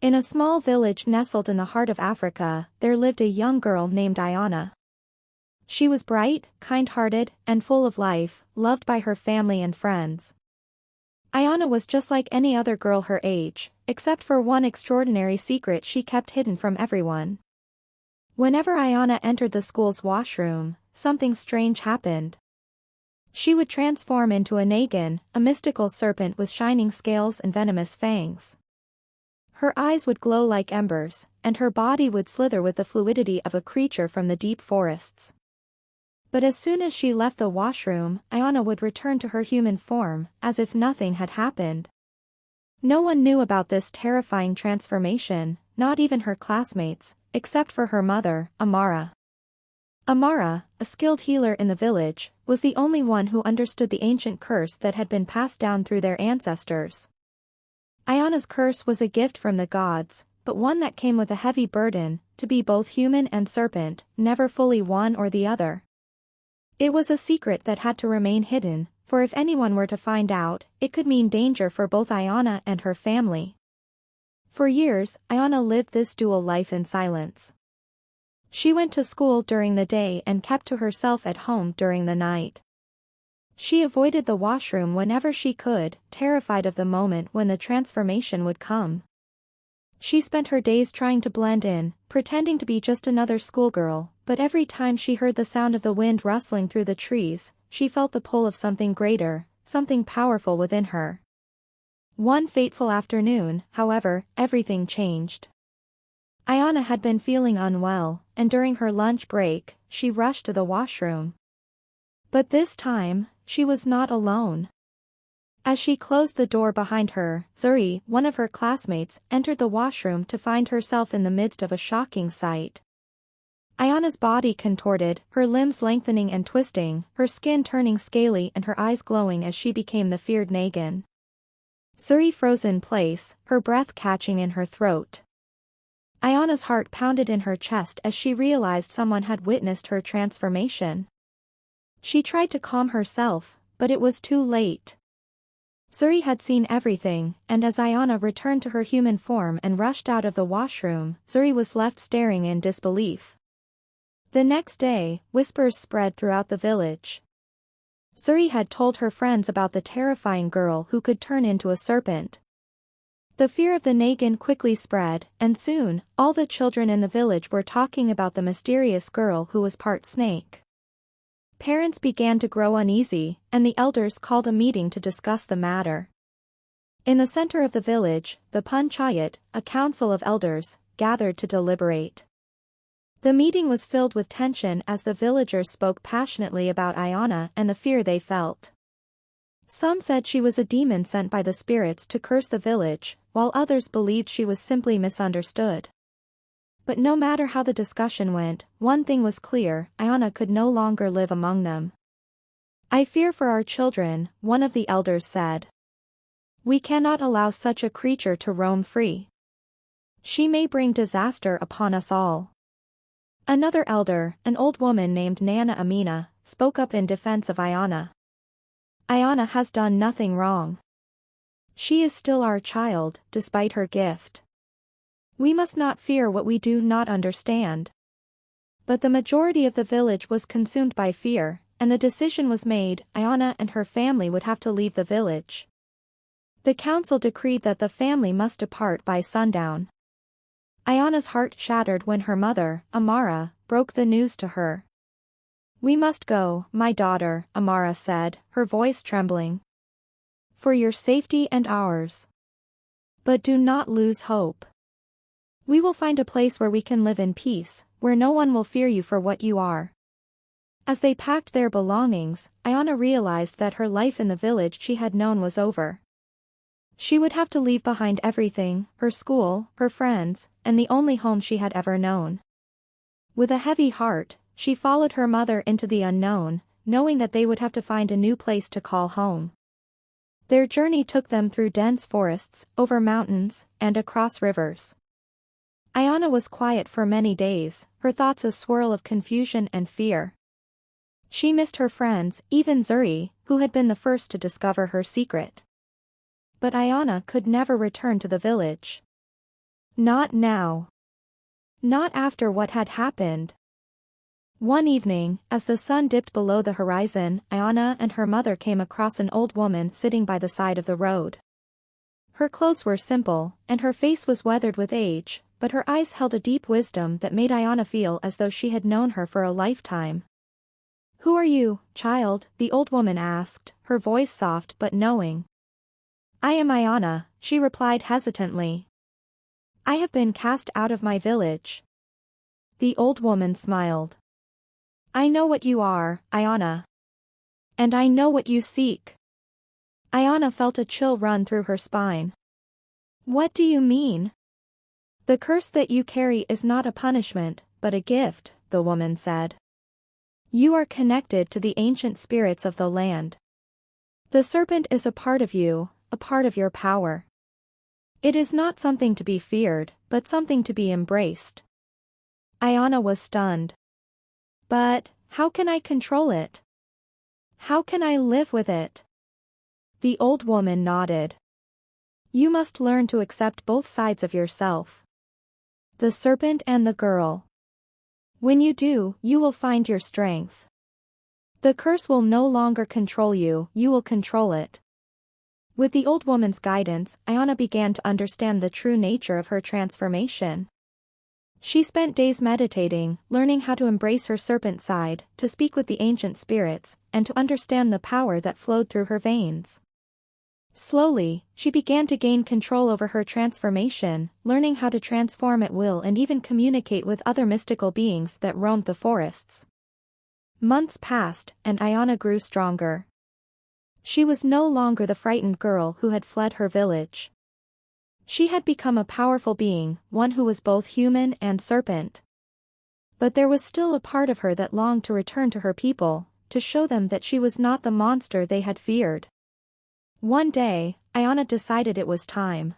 In a small village nestled in the heart of Africa, there lived a young girl named Ayana. She was bright, kind-hearted, and full of life, loved by her family and friends. Ayana was just like any other girl her age, except for one extraordinary secret she kept hidden from everyone. Whenever Ayana entered the school's washroom, something strange happened. She would transform into a Naga, a mystical serpent with shining scales and venomous fangs. Her eyes would glow like embers, and her body would slither with the fluidity of a creature from the deep forests. But as soon as she left the washroom, Ayana would return to her human form, as if nothing had happened. No one knew about this terrifying transformation, not even her classmates, except for her mother, Amara. Amara, a skilled healer in the village, was the only one who understood the ancient curse that had been passed down through their ancestors. Ayana's curse was a gift from the gods, but one that came with a heavy burden, to be both human and serpent, never fully one or the other. It was a secret that had to remain hidden, for if anyone were to find out, it could mean danger for both Ayana and her family. For years, Ayana lived this dual life in silence. She went to school during the day and kept to herself at home during the night. She avoided the washroom whenever she could, terrified of the moment when the transformation would come. She spent her days trying to blend in, pretending to be just another schoolgirl, but every time she heard the sound of the wind rustling through the trees, she felt the pull of something greater, something powerful within her. One fateful afternoon, however, everything changed. Ayana had been feeling unwell, and during her lunch break, she rushed to the washroom. But this time, she was not alone. As she closed the door behind her, Zuri, one of her classmates, entered the washroom to find herself in the midst of a shocking sight. Ayana's body contorted, her limbs lengthening and twisting, her skin turning scaly and her eyes glowing as she became the feared Naga. Zuri froze in place, her breath catching in her throat. Ayana's heart pounded in her chest as she realized someone had witnessed her transformation. She tried to calm herself, but it was too late. Zuri had seen everything, and as Ayana returned to her human form and rushed out of the washroom, Zuri was left staring in disbelief. The next day, whispers spread throughout the village. Zuri had told her friends about the terrifying girl who could turn into a serpent. The fear of the Naga quickly spread, and soon, all the children in the village were talking about the mysterious girl who was part snake. Parents began to grow uneasy, and the elders called a meeting to discuss the matter. In the center of the village, the panchayat, a council of elders, gathered to deliberate. The meeting was filled with tension as the villagers spoke passionately about Ayana and the fear they felt. Some said she was a demon sent by the spirits to curse the village, while others believed she was simply misunderstood. But no matter how the discussion went, one thing was clear: Ayana could no longer live among them. "I fear for our children," one of the elders said. "We cannot allow such a creature to roam free. She may bring disaster upon us all." Another elder, an old woman named Nana Amina, spoke up in defense of Ayana. "Ayana has done nothing wrong. She is still our child, despite her gift. We must not fear what we do not understand." But the majority of the village was consumed by fear, and the decision was made: Ayana and her family would have to leave the village. The council decreed that the family must depart by sundown. Ayana's heart shattered when her mother, Amara, broke the news to her. "We must go, my daughter," Amara said, her voice trembling. "For your safety and ours. But do not lose hope. We will find a place where we can live in peace, where no one will fear you for what you are." As they packed their belongings, Ayana realized that her life in the village she had known was over. She would have to leave behind everything: her school, her friends, and the only home she had ever known. With a heavy heart, she followed her mother into the unknown, knowing that they would have to find a new place to call home. Their journey took them through dense forests, over mountains, and across rivers. Ayana was quiet for many days, her thoughts a swirl of confusion and fear. She missed her friends, even Zuri, who had been the first to discover her secret. But Ayana could never return to the village. Not now. Not after what had happened. One evening, as the sun dipped below the horizon, Ayana and her mother came across an old woman sitting by the side of the road. Her clothes were simple, and her face was weathered with age, but her eyes held a deep wisdom that made Ayana feel as though she had known her for a lifetime. "Who are you, child?" the old woman asked, her voice soft but knowing. "I am Ayana," she replied hesitantly. "I have been cast out of my village." The old woman smiled. "I know what you are, Ayana. And I know what you seek." Ayana felt a chill run through her spine. "What do you mean?" "The curse that you carry is not a punishment, but a gift," the woman said. "You are connected to the ancient spirits of the land. The serpent is a part of you, a part of your power. It is not something to be feared, but something to be embraced." Ayana was stunned. "But, how can I control it? How can I live with it?" The old woman nodded. "You must learn to accept both sides of yourself. The serpent and the girl. When you do, you will find your strength. The curse will no longer control you, you will control it." With the old woman's guidance, Ayana began to understand the true nature of her transformation. She spent days meditating, learning how to embrace her serpent side, to speak with the ancient spirits, and to understand the power that flowed through her veins. Slowly, she began to gain control over her transformation, learning how to transform at will and even communicate with other mystical beings that roamed the forests. Months passed, and Ayana grew stronger. She was no longer the frightened girl who had fled her village. She had become a powerful being, one who was both human and serpent. But there was still a part of her that longed to return to her people, to show them that she was not the monster they had feared. One day, Ayana decided it was time.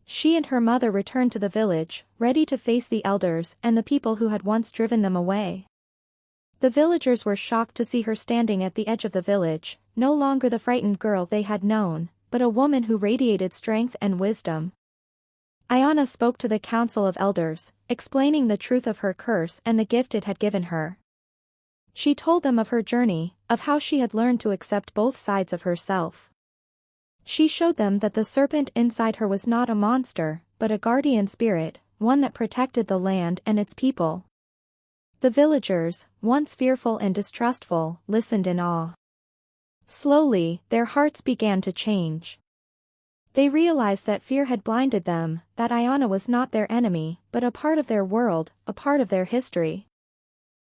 She and her mother returned to the village, ready to face the elders and the people who had once driven them away. The villagers were shocked to see her standing at the edge of the village, no longer the frightened girl they had known, but a woman who radiated strength and wisdom. Ayana spoke to the council of elders, explaining the truth of her curse and the gift it had given her. She told them of her journey, of how she had learned to accept both sides of herself. She showed them that the serpent inside her was not a monster, but a guardian spirit, one that protected the land and its people. The villagers, once fearful and distrustful, listened in awe. Slowly, their hearts began to change. They realized that fear had blinded them, that Ayana was not their enemy, but a part of their world, a part of their history.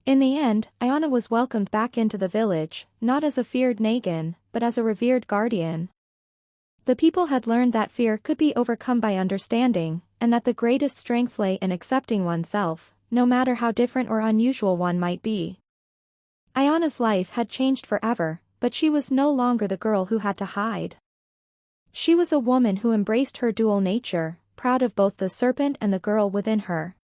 In the end, Ayana was welcomed back into the village, not as a feared Nagan, but as a revered guardian. The people had learned that fear could be overcome by understanding, and that the greatest strength lay in accepting oneself, no matter how different or unusual one might be. Ayana's life had changed forever, but she was no longer the girl who had to hide. She was a woman who embraced her dual nature, proud of both the serpent and the girl within her.